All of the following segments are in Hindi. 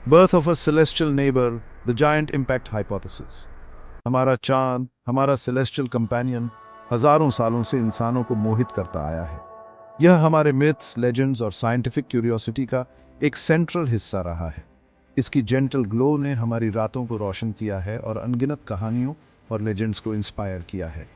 Birth of a celestial neighbour, the giant impact hypothesis. हमारा चांद, हमारा सेलेस्टियल कंपेनियन, हजारों सालों से इंसानों को मोहित करता आया है। यह हमारे मिथ्स, लेजेंड्स और साइंटिफिक क्यूरियोसिटी का एक सेंट्रल हिस्सा रहा है। इसकी जेंटल ग्लो ने हमारी रातों को रोशन किया है और अनगिनत कहानियों और लेजेंड्स को इंस्पायर किया है।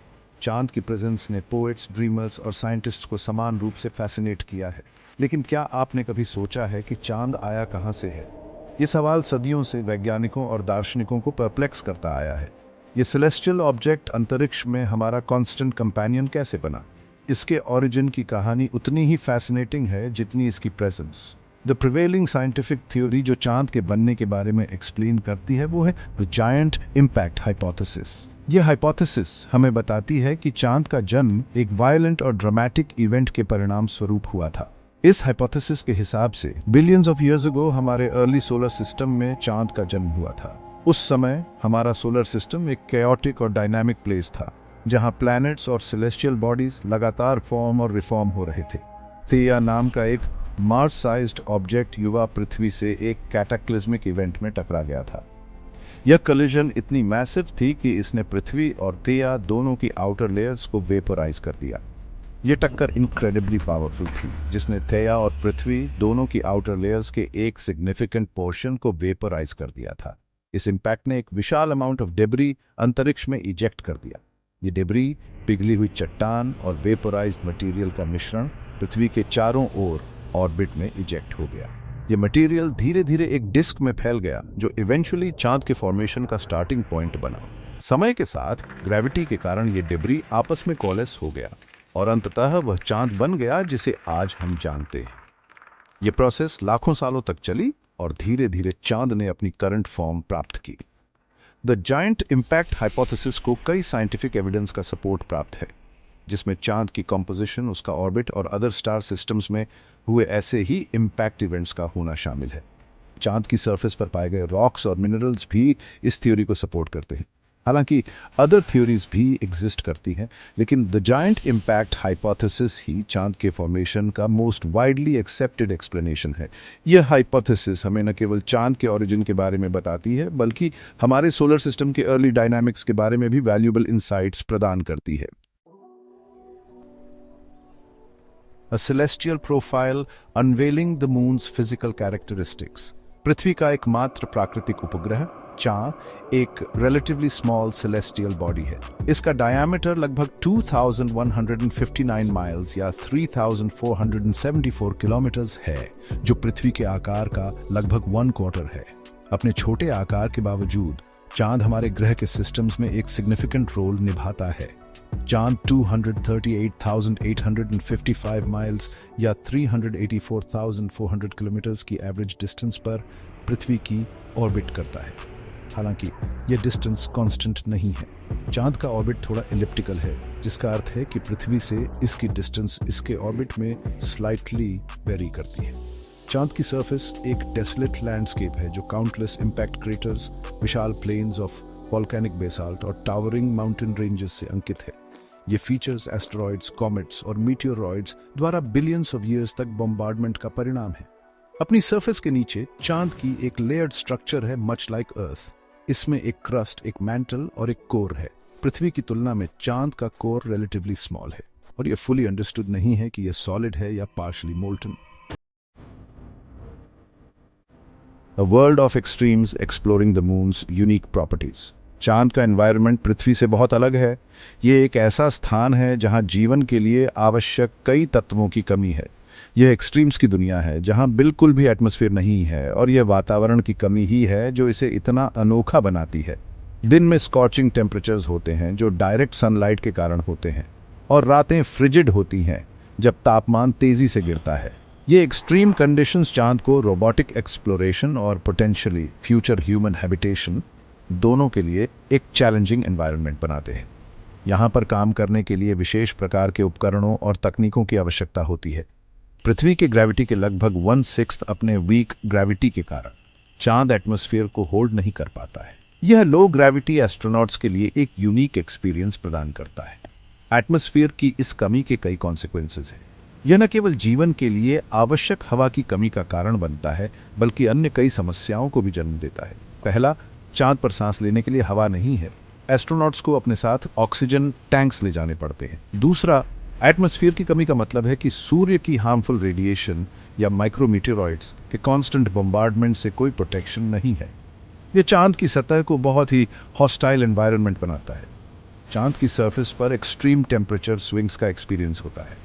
चांद की प्रेजेंस ने पोएट्स, ड्रीमर्स और साइंटिस्ट्स को समान रूप से फैसिनेट किया है। लेकिन क्या आपने कभी सोचा है कि चांद आया कहाँ से है? ये सवाल सदियों से वैज्ञानिकों और दार्शनिकों को परप्लेक्स करता आया है। ये सेलेस्टियल ऑब्जेक्ट अंतरिक्ष में हमारा कांस्टेंट कंपेनियन कैसे बना? इसके ओरिजिन की कहानी उतनी ही फैसिनेटिंग है जितनी इसकी presence. The prevailing scientific theory जो चांद के बनने के बारे में एक्सप्लेन करती है वो है द जायंट इम्पैक्ट हाइपोथेसिस। यह हाइपोथेसिस हमें बताती है कि चांद का जन्म एक वायलेंट और ड्रामेटिक इवेंट के परिणाम स्वरूप हुआ था। इस हाइपोथेसिस के हिसाब से बिलियंस ऑफ इयर्स अगो हमारे अर्ली सोलर सिस्टम में चांद का जन्म हुआ था। उस समय हमारा सोलर सिस्टम एक कैओटिक और डायनामिक प्लेस था, जहां प्लैनेट्स और सेलेस्टियल बॉडीज लगातार फॉर्म और रिफॉर्म हो रहे थे। थिया नाम का एक मार्स साइज्ड ऑब्जेक्ट युवा पृथ्वी से एक कैटाक्लिज्मिक इवेंट में टकरा गया था। यह कलिजन इतनी मैसिव थी कि इसने पृथ्वी और थिया दोनों की आउटर लेयर्स को वेपराइज कर दिया। ये टक्कर इनक्रेडिबली पावरफुल थी, जिसने थिया और पृथ्वी दोनों की आउटर लेयर्स के एक सिग्निफिकेंट पोर्शन को वेपराइज कर दिया था। इस इंपैक्ट ने एक विशाल अमाउंट ऑफ डेब्री अंतरिक्ष में इजेक्ट कर दिया। ये डेब्री पिघली हुई चट्टान और वेपराइज्ड मटेरियल का मिश्रण पृथ्वी के चारों ओर ऑर्बिट में इजेक्ट हो गया। ये मटेरियल धीरे धीरे एक डिस्क में फैल गया, जो इवेंचुअली चांद के फॉर्मेशन का स्टार्टिंग पॉइंट बना। समय के साथ ग्रेविटी के कारण ये डेब्री आपस में कोलेस हो गया और अंततः वह चांद बन गया जिसे आज हम जानते हैं। यह प्रोसेस लाखों सालों तक चली और धीरे धीरे चांद ने अपनी करंट फॉर्म प्राप्त की। द जायंट इम्पैक्ट हाइपोथेसिस को कई साइंटिफिक एविडेंस का सपोर्ट प्राप्त है, जिसमें चांद की कंपोजिशन, उसका ऑर्बिट और अदर स्टार सिस्टम्स में हुए ऐसे ही इम्पैक्ट इवेंट्स का होना शामिल है। चांद की सरफेस पर पाए गए रॉक्स और मिनरल्स भी इस थ्योरी को सपोर्ट करते हैं। हालांकि अदर थ्योरीज भी एग्जिस्ट करती हैं, लेकिन द जायंट इम्पैक्ट हाइपोथेसिस ही चांद के फॉर्मेशन का मोस्ट वाइडली एक्सेप्टेड एक्सप्लेनेशन है। यह हाइपोथेसिस हमें न केवल चांद के ओरिजिन के बारे में बताती है, बल्कि हमारे सोलर सिस्टम के अर्ली डायनामिक्स के बारे में भी वैल्यूएबल इंसाइट्स प्रदान करती है। A celestial profile unveiling the moon's physical characteristics। पृथ्वी का एकमात्र प्राकृतिक उपग्रह चांद एक relatively small celestial body है। इसका डायमीटर लगभग 2159 माइल्स या 3474 किलोमीटर्स है, जो पृथ्वी के आकार का लगभग 1/4 है। अपने छोटे आकार के बावजूद चांद हमारे ग्रह के सिस्टम्स में एक सिग्निफिकेंट रोल निभाता है। चांद 238,855 माइल्स या 384,400 किलोमीटर्स की एवरेज डिस्टेंस पर पृथ्वी की ऑर्बिट करता है। हालांकि यह डिस्टेंस कांस्टेंट नहीं है। चांद का ऑर्बिट थोड़ा एलिप्टिकल है, जिसका अर्थ है कि पृथ्वी से इसकी डिस्टेंस इसके ऑर्बिट में स्लाइटली वेरी करती है। चांद की सरफेस एक डेसोलेट लैंडस्केप है, जो काउंटलेस इंपैक्ट क्रेटर्स, विशाल प्लेन्स ऑफ वॉल्केनिक बेसाल्ट और टावरिंग माउंटेन रेंजेस से अंकित है। ये फीचर्स एस्टेरॉइड्स, कॉमेट्स और मीटियोरॉइड्स द्वारा बिलियंस ऑफ ईयर्स तक बॉम्बार्डमेंट का परिणाम है। अपनी सरफेस के नीचे चांद की एक लेयर्ड स्ट्रक्चर है, मच लाइक अर्थ। इसमें एक क्रस्ट, एक मैंटल और एक कोर है। पृथ्वी की तुलना में चांद का कोर रिलेटिवली स्मॉल है और यह फुली अंडरस्टूड नहीं है कि यह सॉलिड है या partially molten. A world of extremes exploring the moon's unique properties। चांद का एनवायरनमेंट पृथ्वी से बहुत अलग है। ये एक ऐसा स्थान है जहां जीवन के लिए आवश्यक कई तत्वों की कमी है। यह एक्सट्रीम्स की दुनिया है, जहां बिल्कुल भी एटमॉस्फेयर नहीं है, और यह वातावरण की कमी ही है जो इसे इतना अनोखा बनाती है। दिन में स्कॉचिंग टेम्परेचर्स होते हैं जो डायरेक्ट सनलाइट के कारण होते हैं, और रातें फ्रिजिड होती हैं जब तापमान तेजी से गिरता है। ये एक्सट्रीम कंडीशंस चांद को रोबोटिक एक्सप्लोरेशन और पोटेंशियली फ्यूचर ह्यूमन हैबिटेशन दोनों के लिए एक चैलेंजिंग एनवायरनमेंट बनाते हैं। यहाँ पर काम करने के लिए विशेष प्रकार के उपकरणों और तकनीकों की आवश्यकता होती है। पृथ्वी के ग्रेविटी के लगभग 1/6 अपने वीक ग्रेविटी के कारण चांद एटमॉस्फेयर को होल्ड नहीं कर पाता है। यह लो ग्रेविटी एस्ट्रोनॉट्स के लिए एक यूनिक एक्सपीरियंस प्रदान करता है। एटमॉस्फेयर की इस कमी के कई कॉन्सिक्वेंसेस हैं। यह न केवल जीवन के लिए आवश्यक हवा की कमी का कारण बनता है, बल्कि अन्य कई समस्याओं को भी जन्म देता है। पहला, चांद पर सांस लेने के लिए हवा नहीं है। एस्ट्रोनॉट्स को अपने साथ ऑक्सीजन टैंक्स ले जाने पड़ते हैं। दूसरा, एटमॉस्फेयर की कमी का मतलब है कि सूर्य की हार्मफुल रेडिएशन या माइक्रोमीटेरॉइड्स के कांस्टेंट बम्बार्डमेंट से कोई प्रोटेक्शन नहीं है। यह चांद की सतह को बहुत ही हॉस्टाइल एनवायरनमेंट बनाता है। चांद की सरफेस पर एक्सट्रीम टेम्परेचर स्विंग्स का एक्सपीरियंस होता है।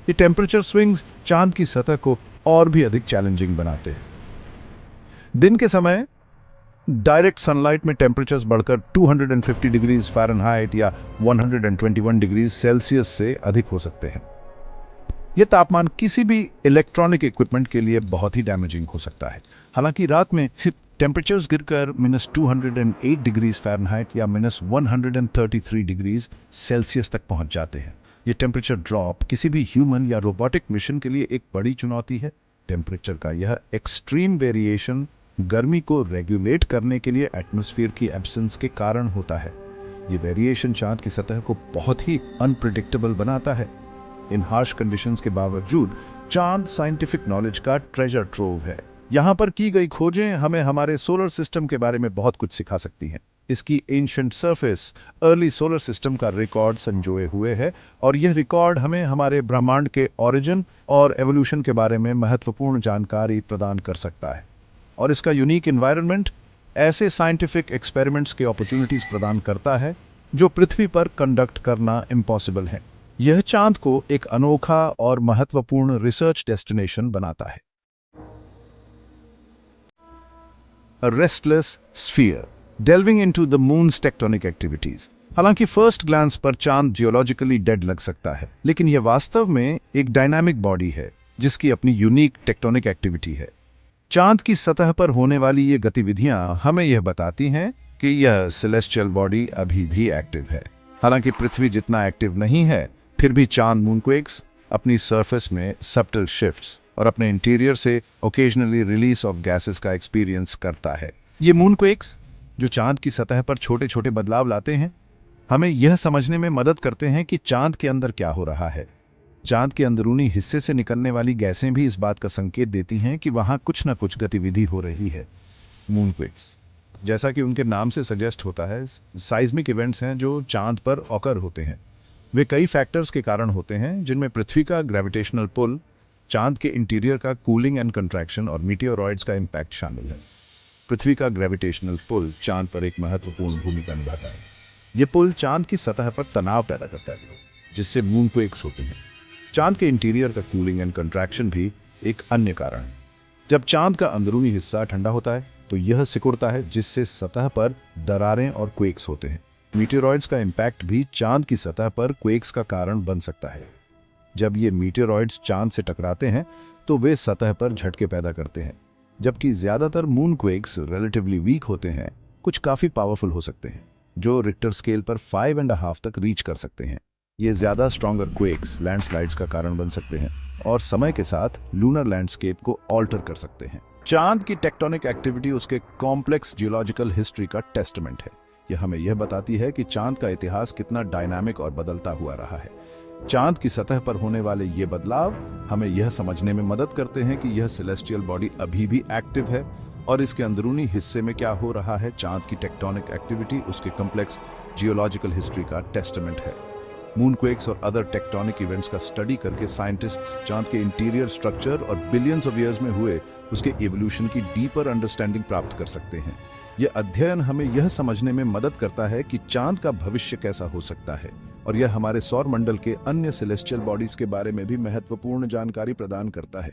ये टेम्परेचर स्विंग्स चांद की सतह को और भी अधिक चैलेंजिंग बनाते हैं। दिन के समय डायरेक्ट सनलाइट में टेम्परेचर्स बढ़कर 250 डिग्रीज फ़ारेनहाइट या 121 डिग्रीज सेल्सियस से अधिक हो सकते हैं। यह तापमान किसी भी इलेक्ट्रॉनिक इक्विपमेंट के लिए बहुत ही डैमेजिंग हो सकता है। हालांकि रात में टेम्परेचर्स गिरकर -208 डिग्रीज फ़ारेनहाइट या -133 डिग्रीज सेल्सियस तक पहुंच जाते हैं। ये टेम्परेचर ड्रॉप किसी भी ह्यूमन या रोबोटिक मिशन के लिए एक बड़ी चुनौती है। टेम्परेचर का यह एक्सट्रीम वेरिएशन गर्मी को रेगुलेट करने के लिए एटमॉस्फेयर की एब्सेंस के कारण होता है। ये वेरिएशन चांद की सतह को बहुत ही अनप्रिडिक्टेबल बनाता है। इन हार्श कंडीशंस के बावजूद चांद साइंटिफिक नॉलेज का ट्रेजर ट्रोव है। यहाँ पर की गई खोजें हमें हमारे सोलर सिस्टम के बारे में बहुत कुछ सिखा सकती हैं। इसकी ancient surface early solar system का रिकॉर्ड संजोए हुए है, और यह रिकॉर्ड हमें हमारे ब्रह्मांड के ओरिजिन और एवोल्यूशन के बारे में महत्वपूर्ण जानकारी प्रदान कर सकता है। और इसका यूनिक एनवायरनमेंट ऐसे साइंटिफिक एक्सपेरिमेंट्स के अपॉर्चुनिटीज प्रदान करता है जो पृथ्वी पर कंडक्ट करना इम्पॉसिबल है। यह चांद को एक अनोखा और महत्वपूर्ण रिसर्च डेस्टिनेशन बनाता है। A restless sphere, delving into the moon's tectonic activities. हालांकि फर्स्ट ग्लांस पर चांद जियोलॉजिकली डेड लग सकता है, लेकिन यह वास्तव में एक डायनामिक बॉडी है जिसकी अपनी यूनिक टेक्टोनिक एक्टिविटी है। चांद की सतह पर होने वाली ये गतिविधियां हमें यह बताती हैं कि यह सेलेस्टियल बॉडी अभी भी एक्टिव है। हालांकि पृथ्वी जितना एक्टिव नहीं है, फिर भी चांद मूनक्वेक्स अपनी सरफेस में सब्टल शिफ्ट्स और अपने इंटीरियर से ओकेजनली रिलीज ऑफ गैसेस का एक्सपीरियंस करता है। ये मूनक्वेक्स जो चांद की सतह पर छोटे छोटे बदलाव लाते हैं, हमें यह समझने में मदद करते हैं कि चांद के अंदर क्या हो रहा है। चांद के अंदरूनी हिस्से से निकलने वाली गैसें भी इस बात का संकेत देती हैं कि वहां कुछ न कुछ गतिविधि हो रही है। मूनक्वेक्स, जैसा कि उनके नाम से सजेस्ट होता है, साइज्मिक इवेंट्स हैं जो चांद पर ऑकर होते हैं। वे कई फैक्टर्स के कारण होते हैं, जिनमें पृथ्वी का ग्रेविटेशनल पुल, चांद के इंटीरियर का कूलिंग एंड कंट्रैक्शन और मीटियोरॉइड्स का इम्पैक्ट शामिल है। पृथ्वी का ग्रेविटेशनल पुल चांद पर एक महत्वपूर्ण भूमिका निभाता है। यह पुल चांद की सतह पर तनाव पैदा करता है, जिससे मूनक्वेक्स होते हैं। चांद के इंटीरियर का कूलिंग एंड कंट्रैक्शन भी एक अन्य कारण है। जब चांद का अंदरूनी हिस्सा ठंडा होता है तो यह सिकुड़ता है, जिससे सतह पर दरारें और क्वेक्स होते हैं। मीटियोरॉइड्स का इम्पैक्ट भी चांद की सतह पर क्वेक्स का कारण बन सकता है। जब ये मीटियोरॉइड्स चांद से टकराते हैं तो वे सतह पर झटके पैदा करते हैं। जबकि ज्यादातर मूनक्वेक्स रिलेटिवली वीक होते हैं, कुछ काफी पावरफुल हो सकते हैं, जो रिक्टर स्केल पर 5.5 तक रीच कर सकते हैं। ये ज्यादा स्ट्रॉन्गर क्वेक्स लैंडस्लाइड्स का कारण बन सकते हैं और समय के साथ लूनर लैंडस्केप को ऑल्टर कर सकते हैं। चांद की टेक्टोनिक एक्टिविटी उसके कॉम्प्लेक्स जियोलॉजिकल हिस्ट्री का टेस्टमेंट है। यह हमें यह बताती है कि चांद का इतिहास कितना डायनामिक और बदलता हुआ रहा है। चांद की सतह पर होने वाले ये बदलाव हमें यह समझने में मदद करते हैं कि यह सेलेस्टियल बॉडी अभी भी एक्टिव है और इसके अंदरूनी हिस्से में क्या हो रहा है। चांद की टेक्टोनिक एक्टिविटी उसके कॉम्प्लेक्स जियोलॉजिकल हिस्ट्री का टेस्टमेंट है। मूनक्वेक्स और अदर टेक्टोनिक इवेंट्स का स्टडी करके साइंटिस्ट्स चांद के इंटीरियर स्ट्रक्चर और बिलियंस ऑफ ईयर्स में हुए उसके इवोल्यूशन की डीपर अंडरस्टैंडिंग प्राप्त कर सकते हैं। यह अध्ययन हमें यह समझने में मदद करता है कि चांद का भविष्य कैसा हो सकता है, और यह हमारे सौर मंडल के अन्य सेलेस्टियल बॉडीज के बारे में भी महत्वपूर्ण जानकारी प्रदान करता है।